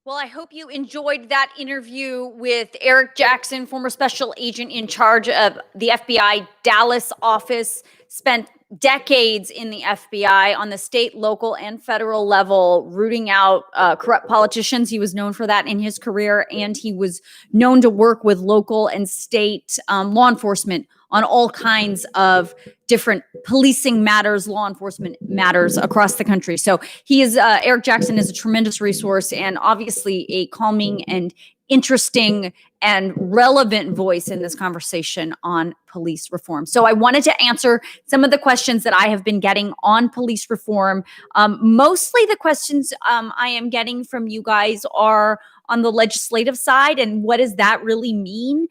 Well, I hope you enjoyed that interview with Eric Jackson, former special agent in charge of the FBI Dallas office, spent decades in the FBI on the state, local, and federal level, rooting out corrupt politicians. He was known for that in his career, and he was known to work with local and state law enforcement on all kinds of different policing matters, law enforcement matters across the country. So Eric Jackson is a tremendous resource and obviously a calming and interesting and relevant voice in this conversation on police reform. So I wanted to answer some of the questions that I have been getting on police reform. Mostly the questions I am getting from you guys are on the legislative side and what does that really mean?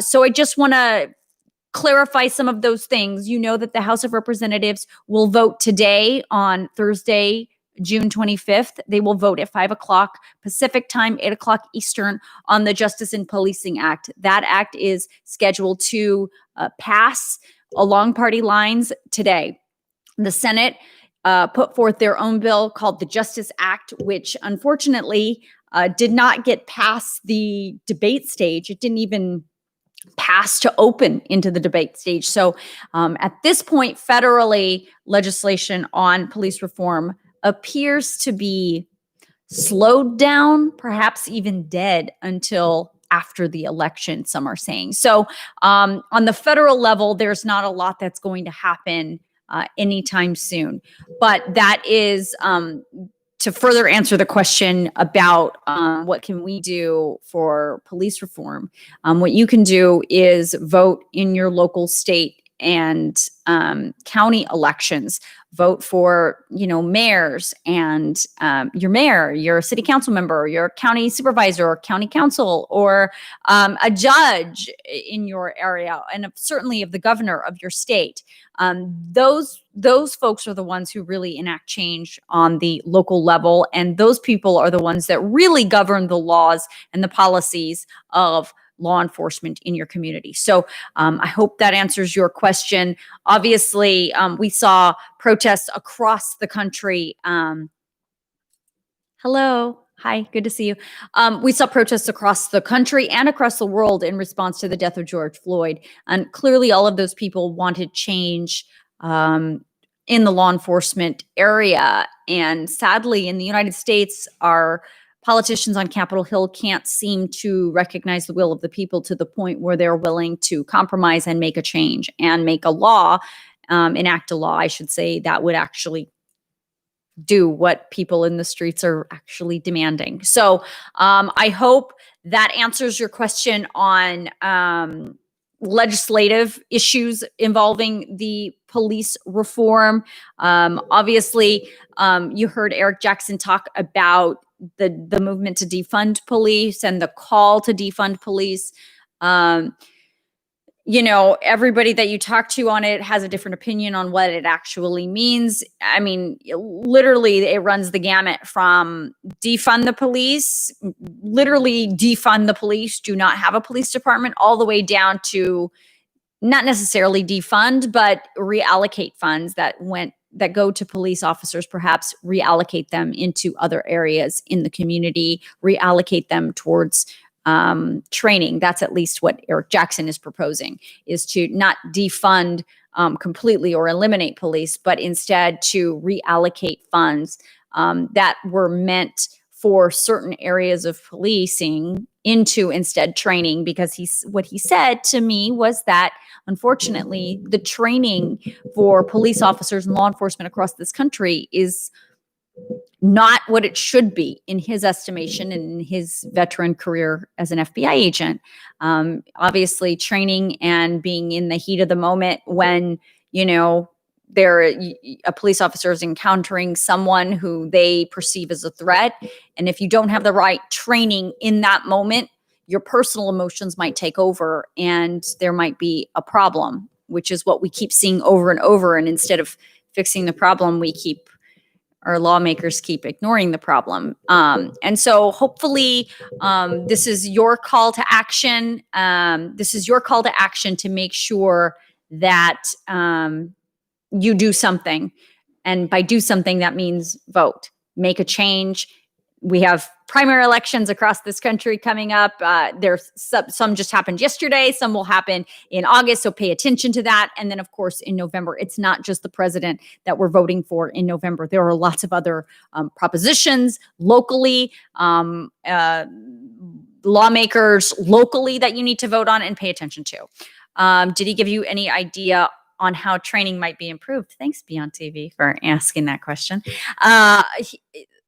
So I just want to clarify some of those things. You know that the House of Representatives will vote today on Thursday, June 25th. They will vote at 5 o'clock Pacific time, 8 o'clock Eastern on the Justice and Policing Act. That act is scheduled to pass along party lines today. The Senate put forth their own bill called the Justice Act, which unfortunately did not get past the debate stage. It didn't even pass to open into the debate stage. So at this point, federally, legislation on police reform appears to be slowed down, perhaps even dead until after the election, some are saying. So on the federal level, there's not a lot that's going to happen anytime soon. But that is to further answer the question about what can we do for police reform. What you can do is vote in your local, state, and county elections. Vote for, mayors and your mayor, your city council member, your county supervisor, or county council, or a judge in your area, and certainly of the governor of your state. Those folks are the ones who really enact change on the local level, and those people are the ones that really govern the laws and the policies of law enforcement in your community. So I hope that answers your question. Obviously, we saw protests across the country. Hello. Hi, good to see you. We saw protests across the country and across the world in response to the death of George Floyd. And clearly all of those people wanted change in the law enforcement area. And sadly, in the United States, our politicians on Capitol Hill can't seem to recognize the will of the people to the point where they're willing to compromise and make a change and make a law, enact a law, I should say, that would actually do what people in the streets are actually demanding. So I hope that answers your question on legislative issues involving the police reform. Obviously, you heard Eric Jackson talk about the movement to defund police and the call to defund police. Everybody that you talk to on it has a different opinion on what it actually means. I mean, literally, it runs the gamut from defund the police, literally defund the police, do not have a police department, all the way down to not necessarily defund, but reallocate funds that go to police officers, perhaps reallocate them into other areas in the community, reallocate them towards training. That's at least what Eric Jackson is proposing, is to not defund completely or eliminate police, but instead to reallocate funds that were meant for certain areas of policing into instead training, because what he said to me was that unfortunately the training for police officers and law enforcement across this country is not what it should be in his estimation and in his veteran career as an FBI agent. Obviously, training and being in the heat of the moment when, a police officer is encountering someone who they perceive as a threat. And if you don't have the right training in that moment, your personal emotions might take over and there might be a problem, which is what we keep seeing over and over. And instead of fixing the problem, our lawmakers keep ignoring the problem. And so hopefully this is your call to action. This is your call to action to make sure that you do something. And by do something, that means vote, make a change. We have primary elections across this country coming up. There's some just happened yesterday. Some will happen in August. So pay attention to that. And then, of course, in November, it's not just the president that we're voting for in November. There are lots of other propositions locally, lawmakers locally that you need to vote on and pay attention to. Did he give you any idea on how training might be improved? Thanks, Beyond TV, for asking that question.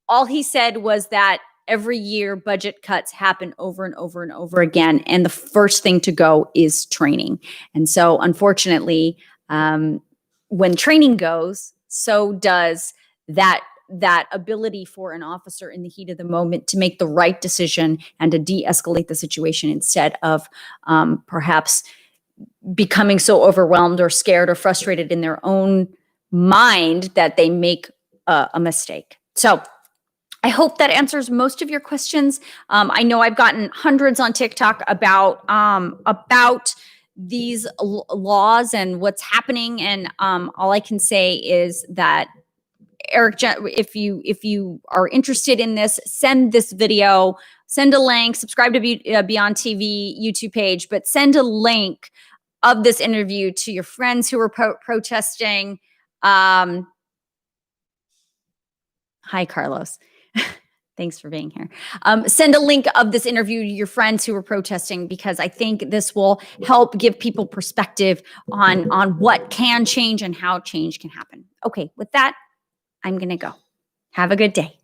All he said was that every year budget cuts happen over and over and over again. And the first thing to go is training. And so unfortunately, when training goes, so does that ability for an officer in the heat of the moment to make the right decision and to de-escalate the situation instead of perhaps becoming so overwhelmed or scared or frustrated in their own mind that they make a mistake. So I hope that answers most of your questions. I know I've gotten hundreds on TikTok about these laws and what's happening. And all I can say is that Eric, if you are interested in this, send this video, send a link, subscribe to Beyond TV YouTube page, but send a link of this interview to your friends who are protesting. Hi, Carlos. Thanks for being here. Send a link of this interview to your friends who are protesting, because I think this will help give people perspective on what can change and how change can happen. Okay, with that, I'm going to go. Have a good day.